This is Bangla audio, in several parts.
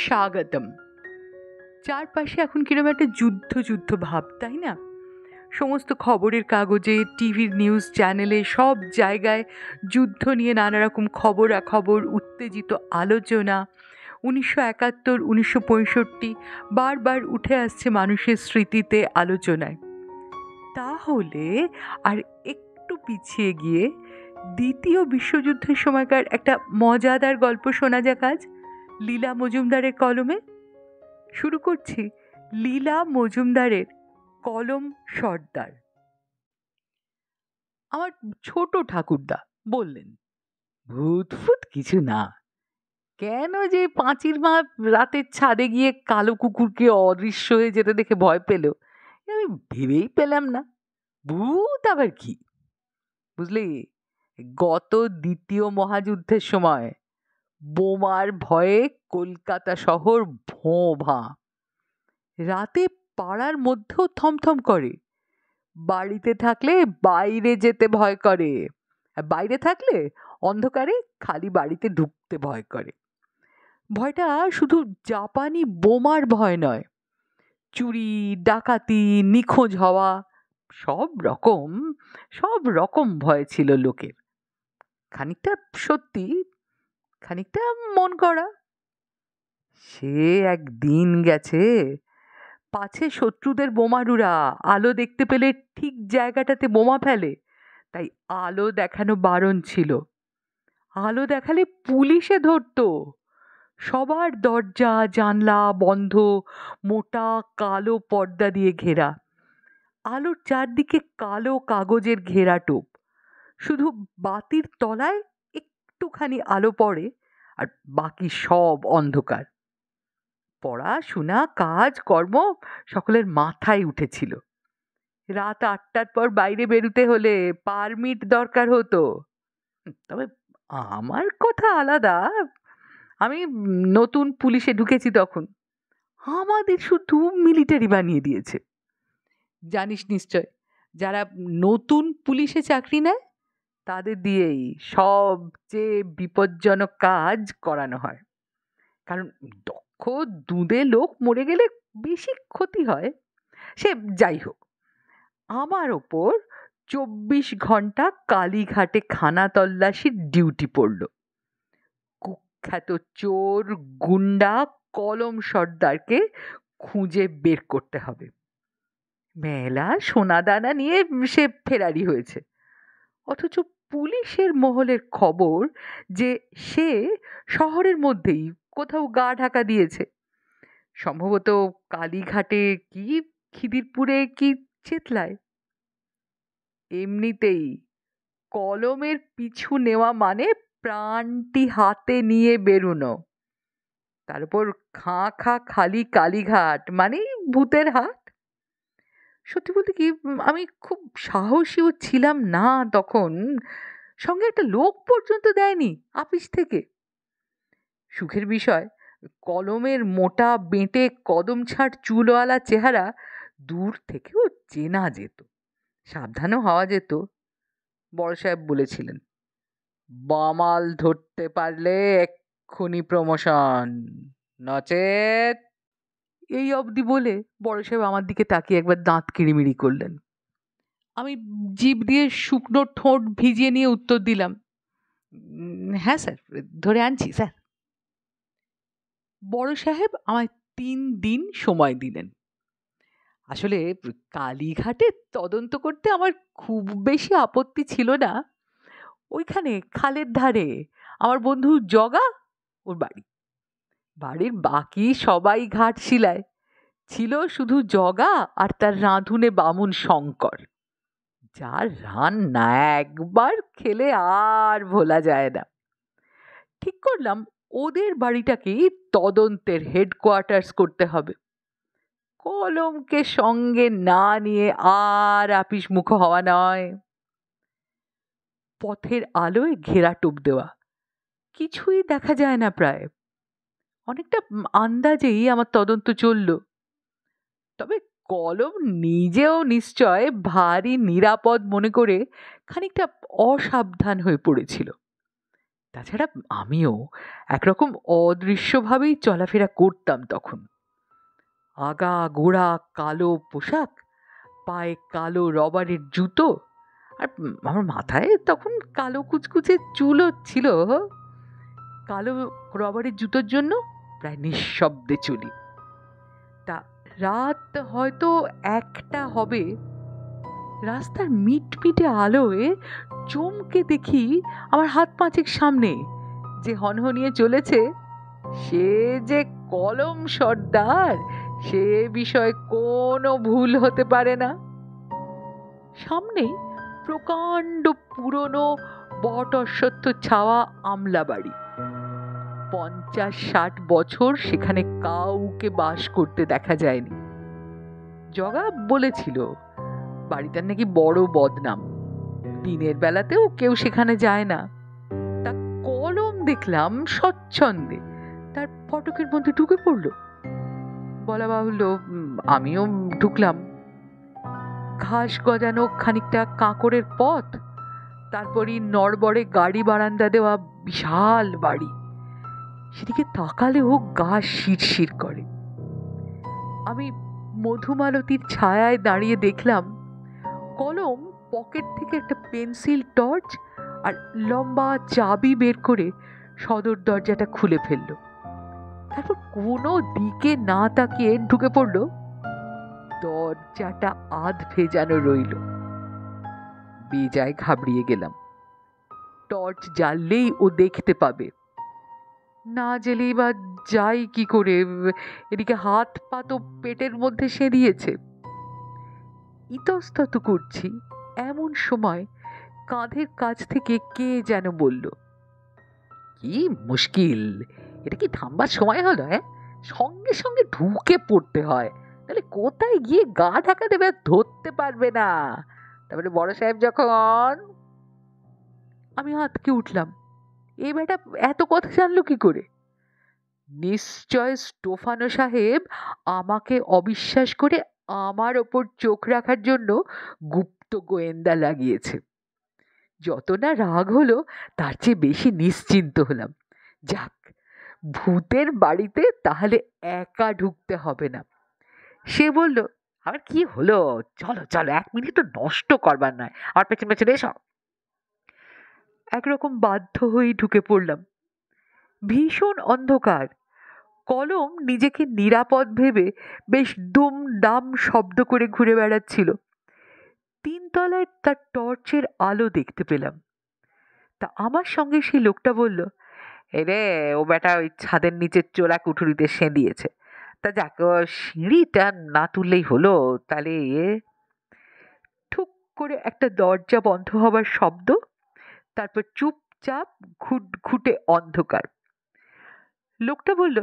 স্বাগতম। চারপাশে এখন কিরকম একটা যুদ্ধ যুদ্ধ ভাব, তাই না? সমস্ত খবরের কাগজে, টিভির নিউজ চ্যানেলে, সব জায়গায় যুদ্ধ নিয়ে নানা রকম খবরাখবর, উত্তেজিত আলোচনা। 1971, 1965 বারবার উঠে আসছে মানুষের স্মৃতিতে, আলোচনায়। তাহলে আর একটু পিছিয়ে গিয়ে দ্বিতীয় বিশ্বযুদ্ধের সময়কার একটা মজাদার গল্প শোনা যাক আজ, লীলা মজুমদারের কলমে। শুরু করছি লীলা মজুমদারের কলম সর্দার। আমার ছোট ঠাকুরদা বললেন, ভূত ফুত কিছু না, কেন যে পাঁচির মা রাতের ছাদে গিয়ে কালো কুকুরকে অদৃশ্য হয়ে যেতে দেখে ভয় পেল, আমি ভেবেই পেলাম না। ভূত আবার কি, বুঝলি? গত দ্বিতীয় মহাযুদ্ধের সময় বোমার ভয়ে কলকাতা শহর ভোঁ ভাঁ। রাতে পাড়ার মধ্যেও থমথম করে, বাড়িতে থাকলে বাইরে যেতে ভয় করে, আর বাইরে থাকলে অন্ধকারে খালি বাড়িতে ঢুকতে ভয় করে। ভয়টা শুধু জাপানি বোমার ভয় নয়, চুরি, ডাকাতি, নিখোঁজ হওয়া, সব রকম ভয় ছিল লোকের। খানিকটা সত্যি, খানিকটা মন করা। সে একদিন গেছে, পাছে শত্রুদের বোমারুরা আলো দেখতে পেলে ঠিক জায়গাটাতে বোমা ফেলে, তাই আলো দেখানো বারণ ছিল। আলো দেখালে পুলিশে ধরতো। সবার দরজা জানলা বন্ধ, মোটা কালো পর্দা দিয়ে ঘেরা। আলোর চারদিকে কালো কাগজের ঘেরা টোপ। শুধু বাতির তলায় একটুখানি আলো পড়ে, আর বাকি সব অন্ধকার। পড়াশোনা, কাজ কর্ম সকলের মাথায় উঠেছিল। রাত 8টার পর বাইরে বেরুতে হলে পারমিট দরকার হতো। তবে আমার কথা আলাদা, আমি নতুন পুলিশে ঢুকেছি তখন। আমাদের শুধু মিলিটারি বানিয়ে দিয়েছে। জানিস নিশ্চয়, যারা নতুন পুলিশে চাকরি নেয় তাদের দিয়েই সবচেয়ে বিপজ্জনক কাজ করানো হয়। কারণ দক্ষ দুঁদে লোক মরে গেলে বেশি ক্ষতি হয়। সে যাই হোক, আমার ওপর 24 ঘন্টা কালীঘাটে খানা তল্লাশির ডিউটি পড়ল। কুখ্যাত চোর গুন্ডা কলম সর্দারকে খুঁজে বের করতে হবে। মেলা সোনাদানা নিয়ে সে ফেরারি হয়েছে, অথচ পুলিশের মহলের খবর যে সে শহরের মধ্যেই কোথাও গা ঢাকা দিয়েছে, সম্ভবত কালীঘাটে কি খিদিরপুরে কি চেতলায়। এমনিতেই কলমের পিছু নেওয়া মানে প্রাণটি হাতে নিয়ে বেরুনো, তার উপর খাঁ খাঁ খালি কালীঘাট মানেই ভূতের হাট। সত্যি বলতে কি, আমি খুব সাহসীও ছিলাম না তখন। সঙ্গে একটা লোক পর্যন্ত দেয়নি আপিস থেকে। সুখের বিষয়, কলমের মোটা বেঁটে কদম ছাট চুলওয়ালা চেহারা দূর থেকেও চেনা যেত, সাবধানও হওয়া যেত। বড় সাহেব বলেছিলেন, বামাল ধরতে পারলে এক্ষুনি প্রমোশন, নচেত। এই অবধি বলে বড় সাহেব আমার দিকে তাকিয়ে একবার দাঁত কিড়িমিড়ি করলেন। আমি জিভ দিয়ে শুকনো ঠোঁট ভিজিয়ে নিয়ে উত্তর দিলাম, হ্যাঁ স্যার, ধরে আনছি স্যার। বড় সাহেব আমায় 3 দিন সময় দিলেন। আসলে কালীঘাটে তদন্ত করতে আমার খুব বেশি আপত্তি ছিল না। ওইখানে খালের ধারে আমার বন্ধু জগা, ওর বাড়ি। বাড়ির বাকি সবাই ঘাটশিলায়, ছিল শুধু জগা আর তার রাঁধুনে বামুন শঙ্কর, যার রান্না একবার খেলে আর ভোলা যায় না। ঠিক করলাম ওদের বাড়িটাকেই তদন্তের হেডকোয়ার্টার্স করতে হবে। কলমকে সঙ্গে না নিয়ে আর আপিস মুখ হওয়া নয়। পথের আলোয় ঘেরা টোপ দেওয়া, কিছুই দেখা যায় না প্রায়। অনেকটা আন্দাজেই আমার তদন্ত চলল। তবে কলম নিজেও নিশ্চয় ভারী নিরাপদ মনে করে খানিকটা অসাবধান হয়ে পড়েছিল। তাছাড়া আমিও একরকম অদৃশ্যভাবেই চলাফেরা করতাম তখন। আগা গোড়া কালো পোশাক, পায়ে কালো রবারের জুতো, আর আমার মাথায় তখন কালো কুচকুচে চুলও ছিল। কালো রবারের জুতোর জন্য প্রায় নিঃশব্দে চলি। তা রাত হয়তো 1টা হবে, রাস্তার মিটমিটে আলোয় চমকে দেখি আমার হাত পাঁচেক সামনে যে হনহনিয়ে চলেছে সে যে কলম সর্দার, সে বিষয়ে কোনো ভুল হতে পারে না। সামনেই প্রকাণ্ড পুরনো বট অশ্বত্থ ছাওয়া আমলা বাড়ি। 50-60 বছর সেখানে কাউকে বাস করতে দেখা যায়নি। জগা বলেছিল বাড়িটার নাকি বড় বদনাম, দিনের বেলাতেও কেউ সেখানে যায় না। তা কলম দেখলাম স্বচ্ছন্দে তার ফটকের মধ্যে ঢুকে পড়ল। বলা বাহুল্য, আমিও ঢুকলাম। ঘাস গজানো খানিকটা কাঁকড়ের পথ, তারপরই নড়বড়ে গাড়ি বারান্দা দেওয়া বিশাল বাড়ি। সেদিকে তাকালেও গা শিরশির করে। আমি মধুমালতীর ছায়ায় দাঁড়িয়ে দেখলাম কলম পকেট থেকে একটা পেন্সিল, টর্চ আর লম্বা চাবি বের করে সদর দরজাটা খুলে ফেলল। তারপর কোনো দিকে না তাকিয়ে ঢুকে পড়ল। দরজাটা আধ ভেজানো রইল। বেজায় ঘাবড়িয়ে গেলাম। টর্চ জ্বাললেই ও দেখতে পাবে, না জ্বেলেই বা যাই কি করে? এদিকে হাত পা তো পেটের মধ্যে সেরিয়েছে। ইতস্তত করছি, এমন সময় কাঁধের কাছ থেকে কে যেন বলল, কি মুশকিল, এটা কি থামবার সময় হলো? সঙ্গে সঙ্গে ঢুকে পড়তে হয়, তাহলে কোথায় গিয়ে গা ঢাকা দেবে ধরতে পারবে না। তারপরে বড় সাহেব যখন। আমি আঁতকে উঠলাম, এই বেটা এত কথা জানলো কি করে? নিশ্চয় স্টোফানো সাহেব আমাকে অবিশ্বাস করে আমার ওপর চোখ রাখার জন্য গুপ্ত গোয়েন্দা লাগিয়েছে। যত না রাগ হলো তার চেয়ে বেশি নিশ্চিন্ত হলাম। যাক, ভূতের বাড়িতে তাহলে একা ঢুকতে হবে না। সে বলল, আবার কি হলো, চলো চলো, 1 মিনিট নষ্ট করবার নয়, আর পেছন পেছন এসো। একরকম বাধ্য হয়েই ঢুকে পড়লাম। ভীষণ অন্ধকার। কলম নিজেকে নিরাপদ ভেবে বেশ দুমদাম শব্দ করে ঘুরে বেড়াচ্ছিল। 3 তলায় তার টর্চের আলো দেখতে পেলাম। তা আমার সঙ্গে সেই লোকটা বলল, রে ও বেটা ওই ছাদের নিচের চোরা কুঠুরিতে সেঁধিয়েছে। তা যাক, সিঁড়িটা না তুললেই হলো। তাহলে ঠুক করে একটা দরজা বন্ধ হবার শব্দ, তারপর চুপচাপ ঘুটঘুটে অন্ধকার। লোকটা বলল,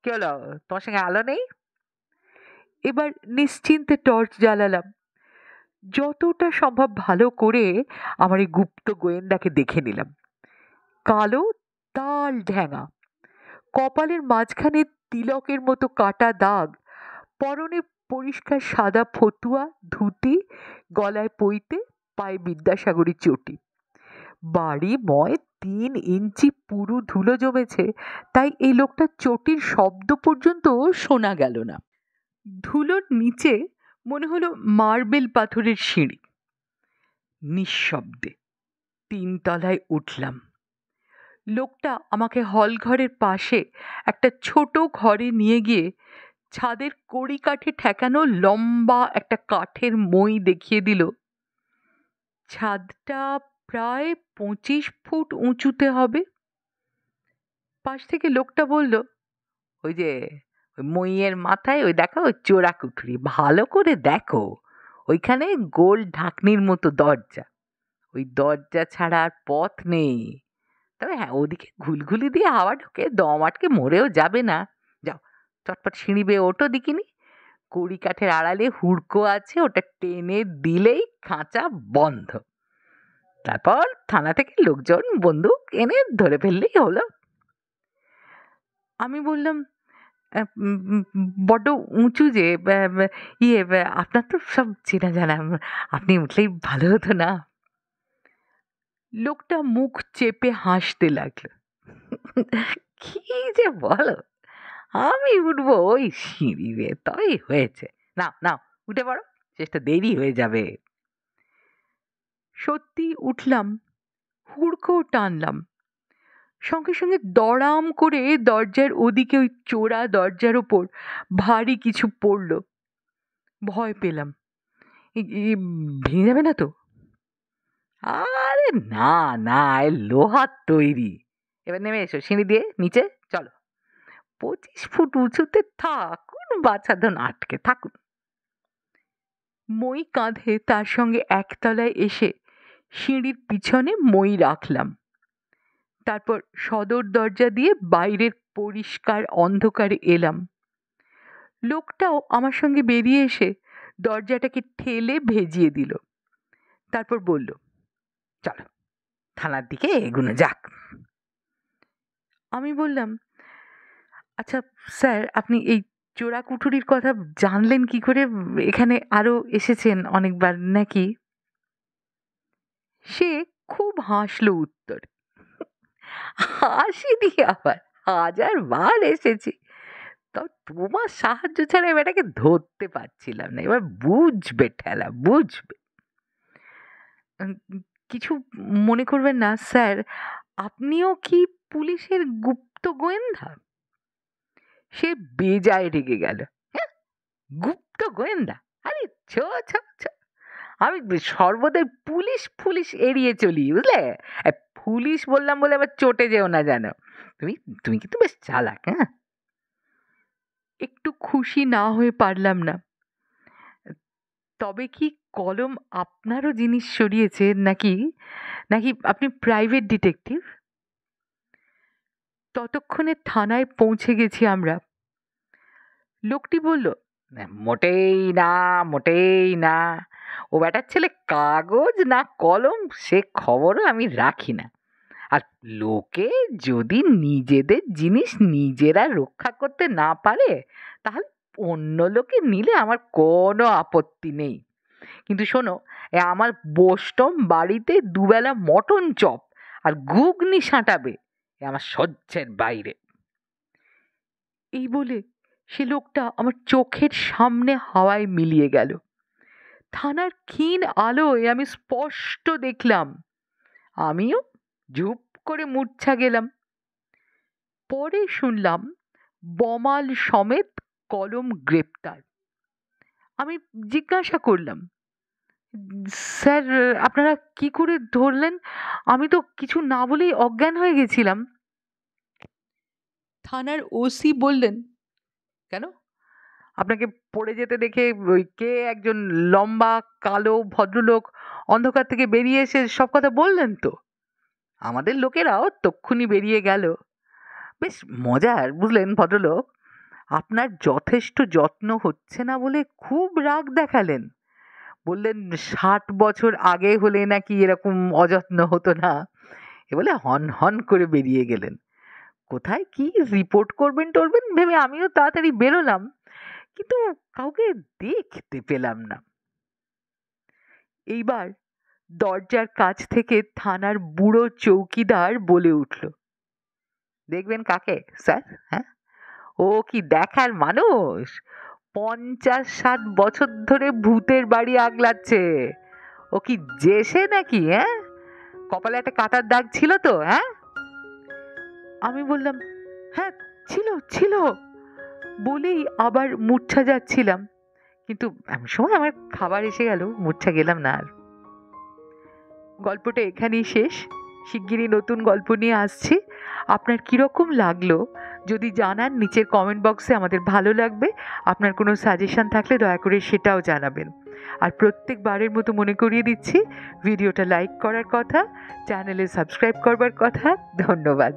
কি হলো, তোমার সঙ্গে আলো নেই? এবার নিশ্চিন্তে টর্চ জ্বালালাম, যতটা সম্ভব ভালো করে আমার এই গুপ্ত গোয়েন্দাকে দেখে নিলাম। কালো তাল ঢ্যাঙা, কপালের মাঝখানে তিলকের মতো কাটা দাগ, পরনে পরিষ্কার সাদা ফতুয়া, ধুতি, গলায় পইতে, পায়ে বিদ্যাসাগরী চটি। বাড়ি ময় 3 ইঞ্চি পুরু ধুলো জমেছে, তাই এই লোকটার চটির শব্দ পর্যন্ত শোনা গেল না। ধুলোর নিচে মনে হলো মার্বেল পাথরের সিঁড়ি। নিঃশব্দে 3 তলায় উঠলাম। লোকটা আমাকে হলঘরের পাশে একটা ছোট ঘরে নিয়ে গিয়ে ছাদের কড়িকাঠে ঠেকানো লম্বা একটা কাঠের মই দেখিয়ে দিল। ছাদটা প্রায় 25 ফুট উঁচুতে হবে। পাশ থেকে লোকটা বলল, ওই যে ওই মইয়ের মাথায় ওই দেখো ওই চোরা কুঠুরি, ভালো করে দেখো, ওইখানে গোল ঢাকনির মতো দরজা, ওই দরজা ছাড়া আর পথ নেই। তবে হ্যাঁ, ওদিকে ঘুলঘুলি দিয়ে হাওয়া ঢুকে দম আটকে মরেও যাবে না। যাও, চটপট সিঁড়ি বেয়ে ওঠো দেখিনি, কড়ি কাঠের আড়ালে হুড়কো আছে, ওটা টেনে দিলেই খাঁচা বন্ধ। তারপর থানা থেকে লোকজন বন্দুক এনে ধরে ফেললেই হলো। আমি বললাম, বড্ড উঁচু যে, আপনার তো সব চেনা জানা, আপনি উঠলেই ভালো হতো না? লোকটা মুখ চেপে হাসতে লাগলো। কি যে বলো, আমি উঠবো ওই সিঁড়ি বেয়ে, তাই হয়েছে। নাও নাও উঠে পড়ো, চেষ্টা দেরি হয়ে যাবে। সত্যি উঠলাম, হুড়কো টানলাম, সঙ্গে সঙ্গে দড়াম করে দরজার ওদিকে ওই চোরা দরজার ওপর ভারী কিছু পড়ল। ভয় পেলাম, ভেঙে যাবে না তো? আরে না না, এ লোহার তৈরি। এবার নেমে এসো সিঁড়ি দিয়ে নিচে, চলো। 25 ফুট উঁচুতে থাকুন, বাচ্চাধন আটকে থাকুন। মই কাঁধে তার সঙ্গে একতলায় এসে সিঁড়ির পিছনে মই রাখলাম। তারপর সদর দরজা দিয়ে বাইরের পরিষ্কার অন্ধকারে এলাম। লোকটাও আমার সঙ্গে বেরিয়ে এসে দরজাটাকে ঠেলে ভেজিয়ে দিল। তারপর বলল, চলো থানার দিকে এগুনো যাক। আমি বললাম, আচ্ছা স্যার, আপনি এই চোরা কুঠুরির কথা জানলেন কি করে? এখানে আরো এসেছেন অনেকবার নাকি? সে খুব হাসলো উত্তর, হাসিনি আবার, 1000 বার এসেছি। তো তোমার সাহায্য ছাড়া এটাকে ধরতে পারছিলাম না। এবার বুঝবে ঠেলা, বুঝবে। কিছু মনে করবেন না স্যার, আপনিও কি পুলিশের গুপ্ত গোয়েন্দা? সে বেজায় রেগে গেল। হ্যাঁ, গুপ্ত গোয়েন্দা? আরে ছো ছো ছো, আমি সর্বদাই পুলিশ পুলিশ এড়িয়ে চলি, বুঝলে? পুলিশ বললাম বলে আবার চটে যেও না জানো। তুমি তুমি কিন্তু বেশ চালাক। হ্যাঁ, একটু খুশি না হয়ে পারলাম না। তবে কি কলম আপনারও জিনিস সরিয়েছে নাকি? নাকি আপনি প্রাইভেট ডিটেকটিভ? ততক্ষণে থানায় পৌঁছে গেছি আমরা। লোকটি বলল, মোটেই না, মোটেই না। ও ব্যাটার ছেলে কাগজ না কলম সে খবরও আমি রাখি না। আর লোকে যদি নিজেদের জিনিস নিজেরা রক্ষা করতে না পারে, তাহলে অন্য লোকে নিলে আমার কোনো আপত্তি নেই। কিন্তু শোনো, আমার বোস্টম বাড়িতে দুবেলা মটন চপ আর ঘুগনি সাঁটাবে, আমার সহ্যের বাইরে। এই বলে সে লোকটা আমার চোখের সামনে হাওয়ায় মিলিয়ে গেল। থানার ক্ষীণ আলোয় আমি স্পষ্ট দেখলাম, আমিও ঝুপ করে মূর্ছা গেলাম। পরে শুনলাম বমাল সমেত কলম গ্রেপ্তার। আমি জিজ্ঞাসা করলাম, স্যার আপনারা কি করে ধরলেন? আমি তো কিছু না বলেই অজ্ঞান হয়ে গেছিলাম। থানার ওসি বললেন, কেন, আপনাকে পড়ে যেতে দেখে ওই কে একজন লম্বা কালো ভদ্রলোক অন্ধকার থেকে বেরিয়ে এসে সব কথা বললেন তো? আমাদের লোকেরাও তক্ষুনি বেরিয়ে গেল। বেশ মজার, বুঝলেন ভদ্রলোক। আপনার যথেষ্ট যত্ন হচ্ছে না বলে খুব রাগ দেখালেন। বললেন 60 বছর আগে হলে নাকি এরকম অযত্ন হতো না। এ বলে হন হন করে বেরিয়ে গেলেন। কোথায় কি রিপোর্ট করবেন টরবেন ভেবে আমিও তাড়াতাড়ি বেরোলাম, কিন্তু কাউকে দেখতে পেলাম না। এইবার দরজার কাছ থেকে থানার বুড়ো চৌকিদার বলে উঠল, দেখবেন কাকে স্যার? হ্যাঁ, ও কি দেখার মানুষ? 50-60 বছর ধরে ভূতের বাড়ি আগলাচ্ছে। ও কি জেসে নাকি? হ্যাঁ, কপালে একটা কাটার দাগ ছিল তো? হ্যাঁ। আমি বললাম, হ্যাঁ ছিল ছিল বলেই আবার মূর্ছা যাচ্ছিলাম, কিন্তু এমন সময় আমার খাবার এসে গেল, মূর্ছা গেলাম না আর। গল্পটা এখানেই শেষ। শিগগিরই নতুন গল্প নিয়ে আসছি। আপনার কীরকম লাগলো যদি জানান, নিচের কমেন্ট বক্সে আমাদের ভালো লাগবে। আপনার কোনো সাজেশন থাকলে দয়া করে সেটাও জানাবেন। আর প্রত্যেকবারের মতো মনে করিয়ে দিচ্ছি, ভিডিওটা লাইক করার কথা, চ্যানেলে সাবস্ক্রাইব করবার কথা। ধন্যবাদ।